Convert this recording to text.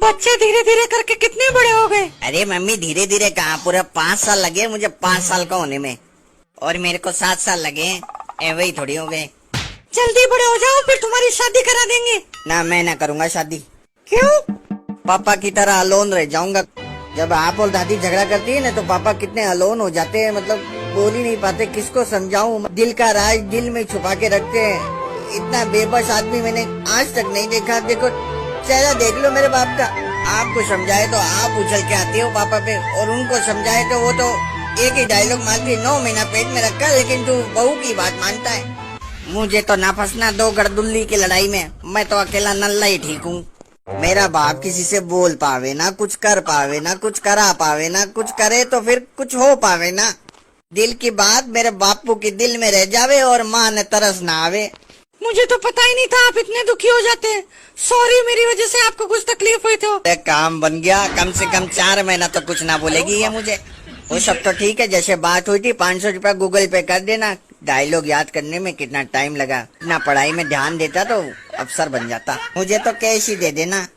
बच्चे धीरे धीरे करके कितने बड़े हो गए? अरे मम्मी धीरे धीरे कहाँ, पूरा 5 साल लगे मुझे 5 साल का होने में, और मेरे को 7 साल लगे हैं, वही थोड़ी हो गए। जल्दी बड़े हो जाओ फिर तुम्हारी शादी करा देंगे। ना मैं ना करूँगा शादी। क्यों? पापा की तरह अलोन रह जाऊंगा। जब आप और दादी झगड़ा करती है ना तो पापा कितने अलोन हो जाते हैं, मतलब बोल ही नहीं पाते, किसको समझाऊं। दिल का राज दिल में छुपा के रखते हैं। इतना बेबस आदमी मैंने आज तक नहीं देखा। देखो चेहरा देख लो मेरे बाप का। आपको समझाए तो आप उछल के आते हो पापा पे, और उनको समझाए तो वो तो एक ही डायलॉग मारती, 9 महीना पेट में रखा लेकिन तू बहू की बात मानता है। मुझे तो ना फंसना 2 गड़दुल्ली की लड़ाई में, मैं तो अकेला नल्ला ही ठीक हूँ। मेरा बाप किसी से बोल पावे ना, कुछ कर पावे ना, कुछ करा पावे ना, कुछ करे तो फिर कुछ हो पावे ना। दिल की बात मेरे बापू के दिल में रह जावे और माँ ने तरस ना आवे। मुझे तो पता ही नहीं था आप इतने दुखी हो जाते हैं। सॉरी, मेरी वजह से आपको कुछ तकलीफ हुई तो। काम बन गया, कम से कम 4 महीना तो कुछ ना बोलेगी ये मुझे। वो सब तो ठीक है, जैसे बात हुई थी 500 रुपया गूगल पे कर देना। डायलॉग याद करने में कितना टाइम लगा, इतना पढ़ाई में ध्यान देता तो अफसर बन जाता। मुझे तो कैश ही दे देना।